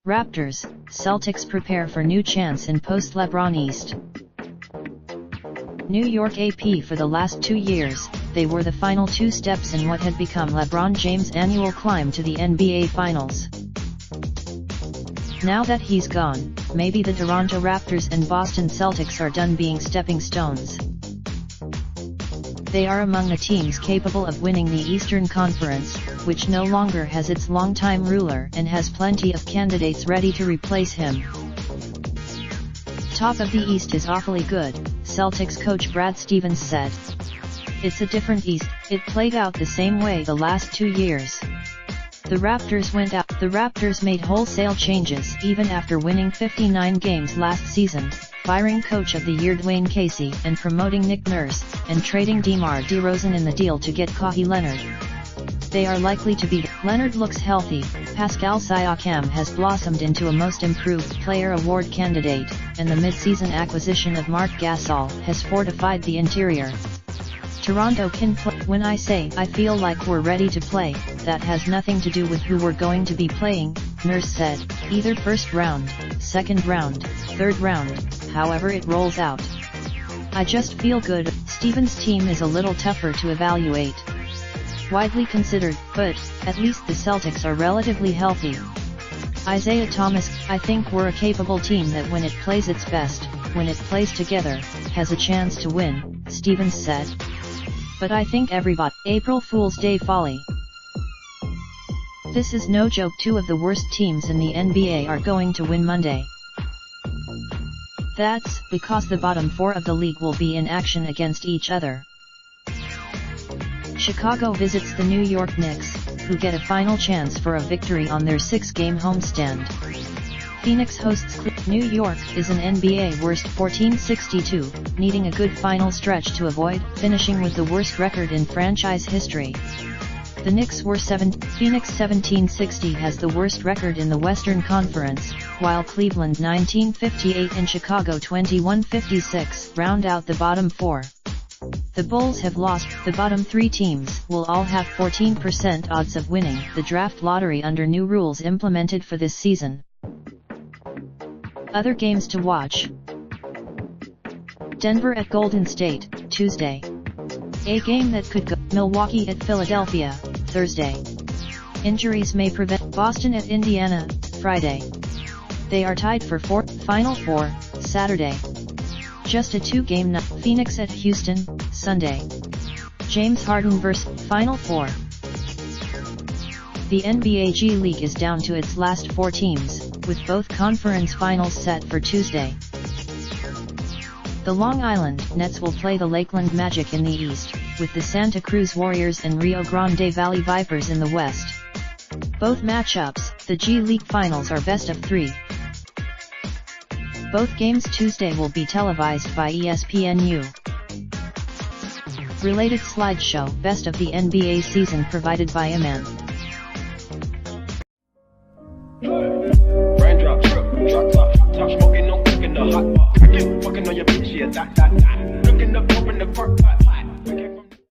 Raptors, Celtics prepare for new chance in post-LeBron East. New York AP. For the last 2 years, they were the final 2 steps in what had become LeBron James' annual climb to the NBA Finals. Now that he's gone, maybe the Toronto Raptors and Boston Celtics are done being stepping stones. They are among the teams capable of winning the Eastern Conference, which no longer has its longtime ruler and has plenty of candidates ready to replace him. Top of the East is awfully good, Celtics coach Brad Stevens said. It's a different East, it played out the same way the last 2 years. The Raptors went out. The Raptors made wholesale changes even after winning 59 games last season, firing Coach of the Year Dwayne Casey and promoting Nick Nurse, and trading DeMar DeRozan in the deal to get Kawhi Leonard. They are likely to be. Leonard looks healthy, Pascal Siakam has blossomed into a Most Improved Player award candidate, and the mid-season acquisition of Marc Gasol has fortified the interior. Toronto can play. When I say I feel like we're ready to play, that has nothing to do with who we're going to be playing, Nurse said, either first round, second round, third round, however it rolls out. I just feel good. Stevens' team is a little tougher to evaluate. Widely considered, but at least the Celtics are relatively healthy. Isaiah Thomas, I think we're a capable team that when it plays its best, when it plays together, has a chance to win, Stevens said. But I think everybody. April Fool's Day folly. This is no joke. 2 of the worst teams in the NBA are going to win Monday. That's because the bottom 4 of the league will be in action against each other. Chicago visits the New York Knicks, who get a final chance for a victory on their 6-game homestand. Phoenix hosts New York is an NBA worst 14-62, needing a good final stretch to avoid finishing with the worst record in franchise history. The Knicks were Phoenix 17-60 has the worst record in the Western Conference, while Cleveland 19-58 and Chicago 21-56 round out the bottom 4. The Bulls have lost. The bottom 3 teams will all have 14% odds of winning the draft lottery under new rules implemented for this season. Other games to watch. Denver at Golden State, Tuesday. A game that could go. Milwaukee at Philadelphia, Thursday. Injuries may prevent. Boston at Indiana, Friday. They are tied for Final Four, Saturday. Just a 2-game night. Phoenix at Houston, Sunday. James Harden vs. Final Four. The NBA G League is down to its last 4 teams, with both conference finals set for Tuesday. The Long Island Nets will play the Lakeland Magic in the East, with the Santa Cruz Warriors and Rio Grande Valley Vipers in the West. Both matchups, the G League Finals, are best of 3. Both games Tuesday will be televised by ESPNU. Related slideshow, Best of the NBA Season, provided by Aman. Raindrop, drop top smoking, no cooking the hot pot. Fucking on your bitch, yeah, that. Looking up, open the park, pot.